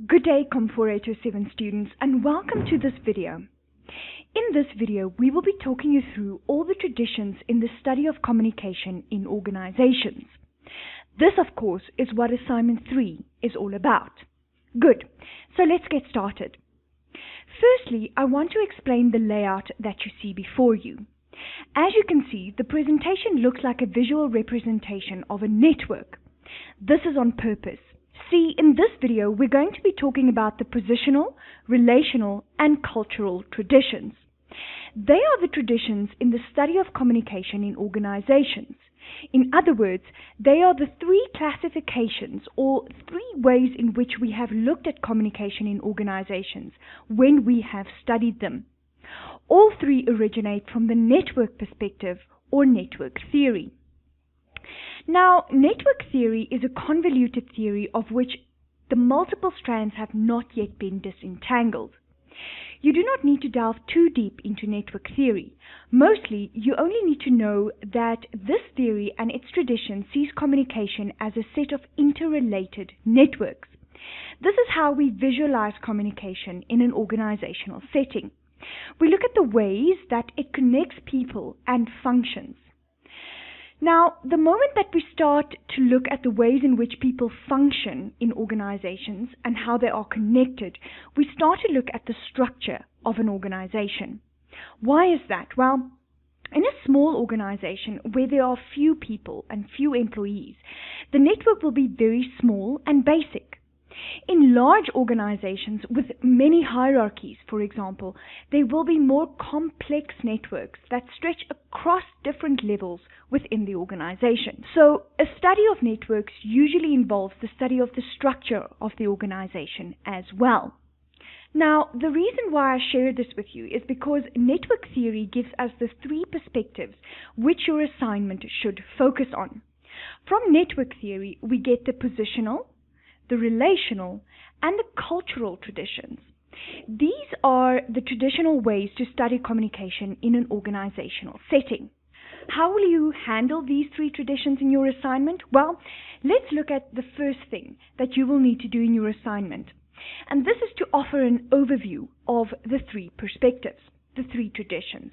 Good day, COM4807 students, and welcome to this video. In this video, we will be talking you through all the traditions in the study of communication in organizations. This, of course, is what Assignment 3 is all about. Good, so let's get started. Firstly, I want to explain the layout that you see before you. As you can see, the presentation looks like a visual representation of a network. This is on purpose. See, in this video, we're going to be talking about the positional, relational, and cultural traditions. They are the traditions in the study of communication in organizations. In other words, they are the three classifications or three ways in which we have looked at communication in organizations when we have studied them. All three originate from the network perspective or network theory. Now, network theory is a convoluted theory of which the multiple strands have not yet been disentangled. You do not need to delve too deep into network theory. Mostly, you only need to know that this theory and its tradition sees communication as a set of interrelated networks. This is how we visualize communication in an organizational setting. We look at the ways that it connects people and functions. Now, the moment that we start to look at the ways in which people function in organizations and how they are connected, we start to look at the structure of an organization. Why is that? Well, in a small organization where there are few people and few employees, the network will be very small and basic. In large organizations with many hierarchies, for example, there will be more complex networks that stretch across different levels within the organization. So, a study of networks usually involves the study of the structure of the organization as well. Now, the reason why I share this with you is because network theory gives us the three perspectives which your assignment should focus on. From network theory, we get the positional, the relational, and the cultural traditions. These are the traditional ways to study communication in an organizational setting. How will you handle these three traditions in your assignment? Well, let's look at the first thing that you will need to do in your assignment. And this is to offer an overview of the three perspectives, the three traditions.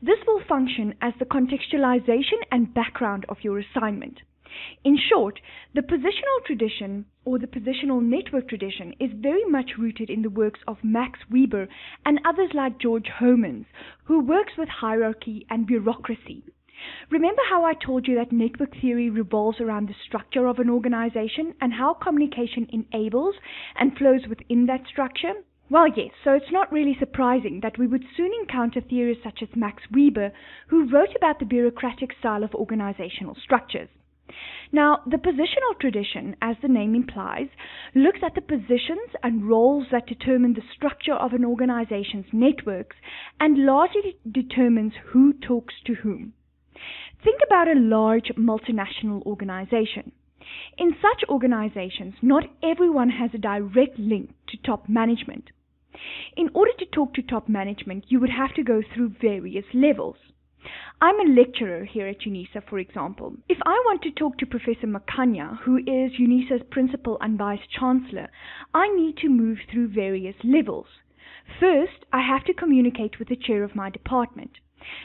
This will function as the contextualization and background of your assignment. In short, the positional tradition or the positional network tradition is very much rooted in the works of Max Weber and others like George Homans, who works with hierarchy and bureaucracy. Remember how I told you that network theory revolves around the structure of an organization and how communication enables and flows within that structure? Well, yes, so it's not really surprising that we would soon encounter theorists such as Max Weber, who wrote about the bureaucratic style of organizational structures. Now, the positional tradition, as the name implies, looks at the positions and roles that determine the structure of an organization's networks and largely determines who talks to whom. Think about a large multinational organization. In such organizations, not everyone has a direct link to top management. In order to talk to top management, you would have to go through various levels. I'm a lecturer here at UNISA, for example. If I want to talk to Professor Makanya, who is UNISA's principal and vice chancellor, I need to move through various levels. First, I have to communicate with the chair of my department.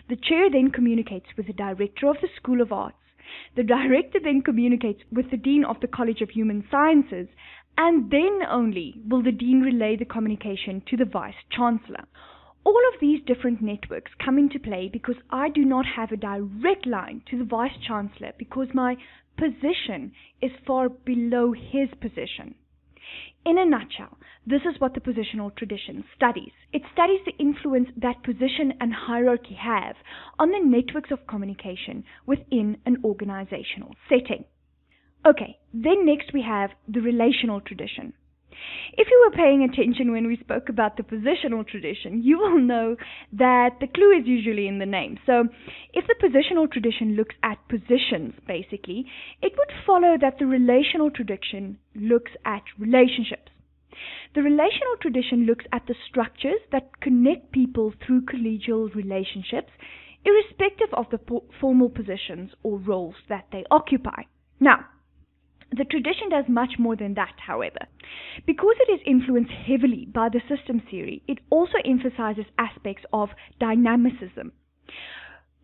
The chair then communicates with the director of the School of Arts. The director then communicates with the dean of the College of Human Sciences, and then only will the dean relay the communication to the vice chancellor. All of these different networks come into play because I do not have a direct line to the Vice Chancellor because my position is far below his position. In a nutshell, this is what the positional tradition studies. It studies the influence that position and hierarchy have on the networks of communication within an organizational setting. Okay, then next we have the relational tradition. If you were paying attention when we spoke about the positional tradition, you will know that the clue is usually in the name. So, if the positional tradition looks at positions, basically, it would follow that the relational tradition looks at relationships. The relational tradition looks at the structures that connect people through collegial relationships, irrespective of the formal positions or roles that they occupy. Now, The tradition does much more than that, however. Because it is influenced heavily by the systems theory, it also emphasizes aspects of dynamicism,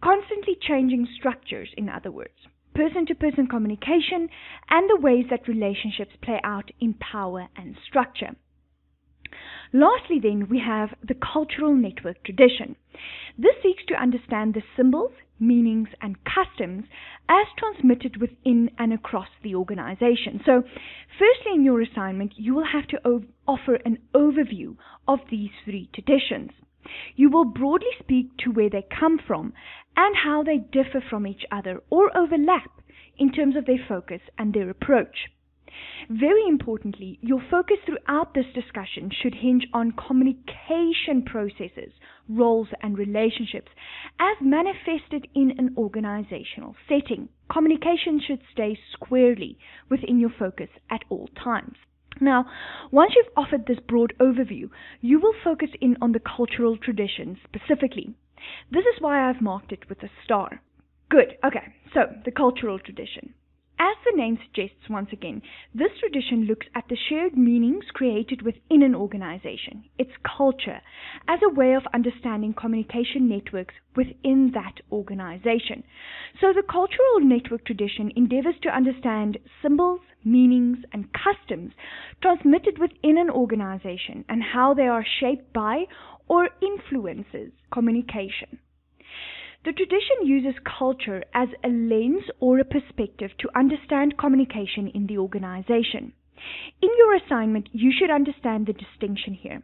constantly changing structures, in other words, person-to-person communication, and the ways that relationships play out in power and structure. Lastly, then, we have the cultural network tradition. This seeks to understand the symbols, meanings, and customs as transmitted within and across the organization. So, firstly, in your assignment, you will have to offer an overview of these three traditions. You will broadly speak to where they come from and how they differ from each other or overlap in terms of their focus and their approach. Very importantly, your focus throughout this discussion should hinge on communication processes, roles, and relationships as manifested in an organizational setting. Communication should stay squarely within your focus at all times. Now, once you've offered this broad overview, you will focus in on the cultural tradition specifically. This is why I've marked it with a star. Good. Okay, so the cultural tradition. As the name suggests, once again, this tradition looks at the shared meanings created within an organization, its culture, as a way of understanding communication networks within that organization. So the cultural network tradition endeavors to understand symbols, meanings, and customs transmitted within an organization and how they are shaped by or influences communication. The tradition uses culture as a lens or a perspective to understand communication in the organization. In your assignment, you should understand the distinction here.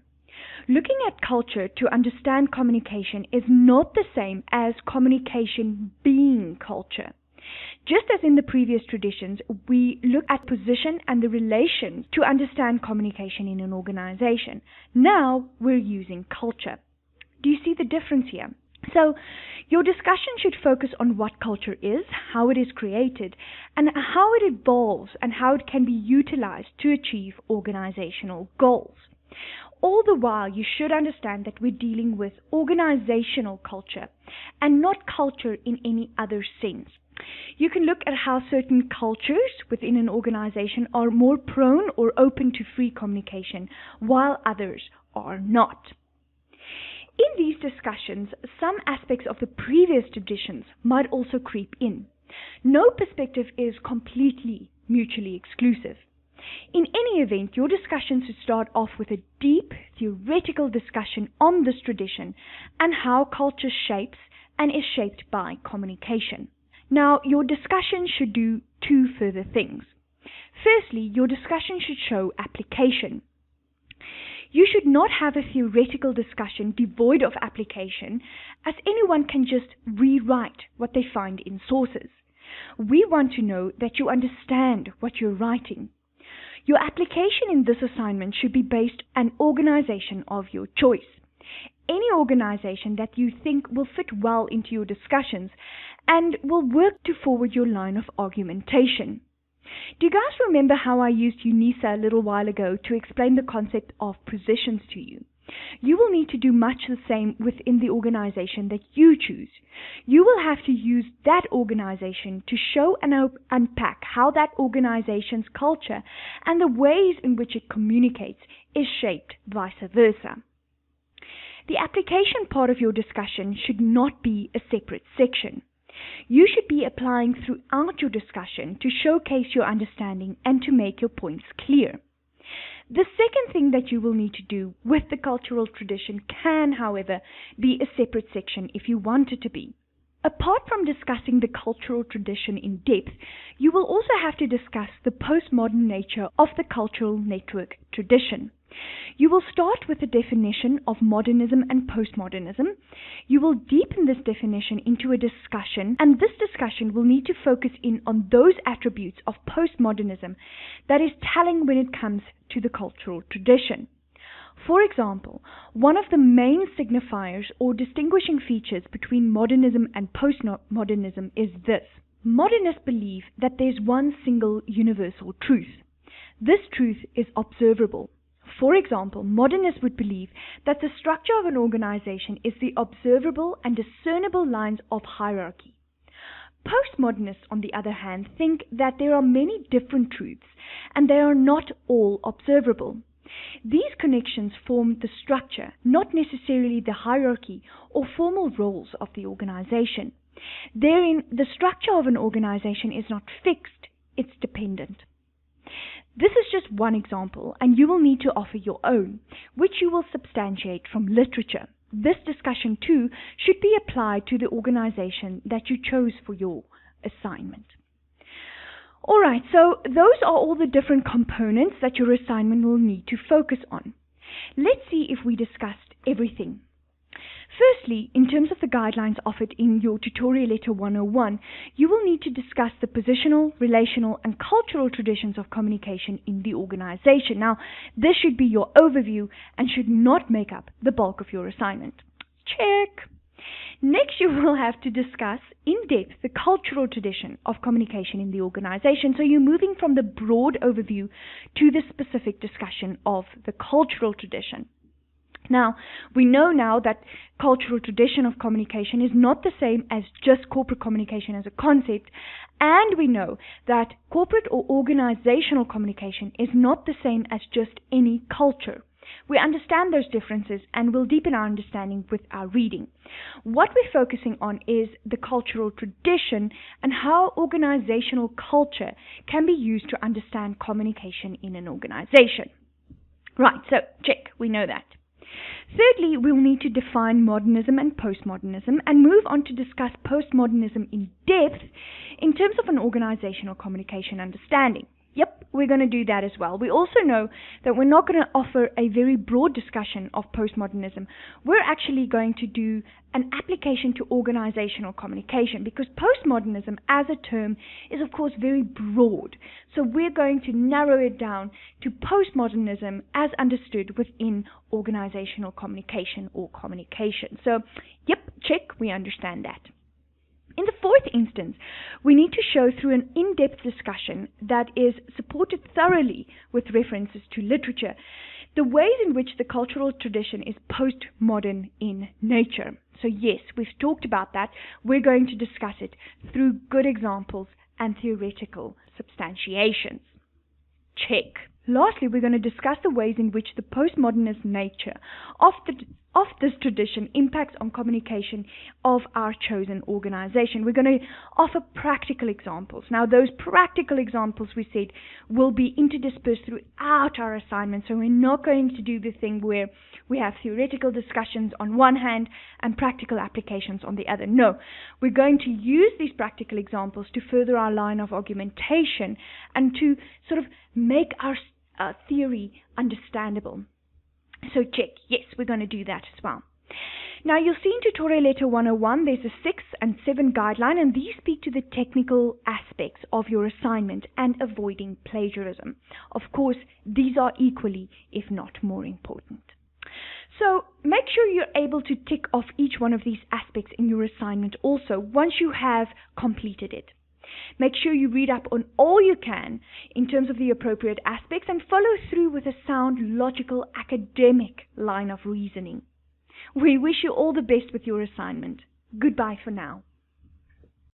Looking at culture to understand communication is not the same as communication being culture. Just as in the previous traditions, we look at position and the relations to understand communication in an organization. Now we're using culture. Do you see the difference here? So, your discussion should focus on what culture is, how it is created, and how it evolves and how it can be utilized to achieve organizational goals. All the while, you should understand that we're dealing with organizational culture and not culture in any other sense. You can look at how certain cultures within an organization are more prone or open to free communication, while others are not. In these discussions, some aspects of the previous traditions might also creep in. No perspective is completely mutually exclusive. In any event, your discussion should start off with a deep theoretical discussion on this tradition and how culture shapes and is shaped by communication. Now, your discussion should do two further things. Firstly, your discussion should show application. You should not have a theoretical discussion devoid of application, as anyone can just rewrite what they find in sources. We want to know that you understand what you're writing. Your application in this assignment should be based on an organization of your choice. Any organization that you think will fit well into your discussions and will work to forward your line of argumentation. Do you guys remember how I used UNISA a little while ago to explain the concept of positions to you? You will need to do much the same within the organization that you choose. You will have to use that organization to show and unpack how that organization's culture and the ways in which it communicates is shaped vice versa. The application part of your discussion should not be a separate section. You should be applying throughout your discussion to showcase your understanding and to make your points clear. The second thing that you will need to do with the cultural tradition can, however, be a separate section if you want it to be. Apart from discussing the cultural tradition in depth, you will also have to discuss the postmodern nature of the cultural network tradition. You will start with a definition of modernism and postmodernism. You will deepen this definition into a discussion, and this discussion will need to focus in on those attributes of postmodernism that is telling when it comes to the cultural tradition. For example, one of the main signifiers or distinguishing features between modernism and postmodernism is this. Modernists believe that there's one single universal truth. This truth is observable. For example, modernists would believe that the structure of an organization is the observable and discernible lines of hierarchy. Postmodernists, on the other hand, think that there are many different truths and they are not all observable. These connections form the structure, not necessarily the hierarchy or formal roles of the organization. Therein, the structure of an organization is not fixed, it's dependent. This is just one example, and you will need to offer your own, which you will substantiate from literature. This discussion, too, should be applied to the organization that you chose for your assignment. Alright, so those are all the different components that your assignment will need to focus on. Let's see if we discussed everything. Firstly, in terms of the guidelines offered in your Tutorial Letter 101, you will need to discuss the positional, relational, and cultural traditions of communication in the organization. Now, this should be your overview and should not make up the bulk of your assignment. Check! Next, you will have to discuss in depth the cultural tradition of communication in the organization. So you're moving from the broad overview to the specific discussion of the cultural tradition. Now, we know now that cultural tradition of communication is not the same as just corporate communication as a concept, and we know that corporate or organizational communication is not the same as just any culture. We understand those differences and will deepen our understanding with our reading. What we're focusing on is the cultural tradition and how organizational culture can be used to understand communication in an organization. Right, so check, we know that. Thirdly, we'll need to define modernism and postmodernism and move on to discuss postmodernism in depth in terms of an organizational communication understanding. Yep, we're going to do that as well. We also know that we're not going to offer a very broad discussion of postmodernism. We're actually going to do an application to organizational communication because postmodernism as a term is of course very broad. So we're going to narrow it down to postmodernism as understood within organizational communication or communication. So, yep, check, we understand that. In the fourth instance, we need to show through an in-depth discussion that is supported thoroughly with references to literature, the ways in which the cultural tradition is postmodern in nature. So yes, we've talked about that. We're going to discuss it through good examples and theoretical substantiations. Check. Lastly, we're going to discuss the ways in which the postmodernist nature of this tradition impacts on communication of our chosen organization. We're going to offer practical examples. Now, those practical examples, we said, will be interdispersed throughout our assignment. So we're not going to do the thing where we have theoretical discussions on one hand and practical applications on the other. No, we're going to use these practical examples to further our line of argumentation and to sort of make our theory understandable. So check, yes, we're going to do that as well. Now you'll see in Tutorial Letter 101 there's a 6 and 7 guideline, and these speak to the technical aspects of your assignment and avoiding plagiarism. Of course, these are equally, if not more important. So make sure you're able to tick off each one of these aspects in your assignment also once you have completed it. Make sure you read up on all you can in terms of the appropriate aspects and follow through with a sound, logical, academic line of reasoning. We wish you all the best with your assignment. Goodbye for now.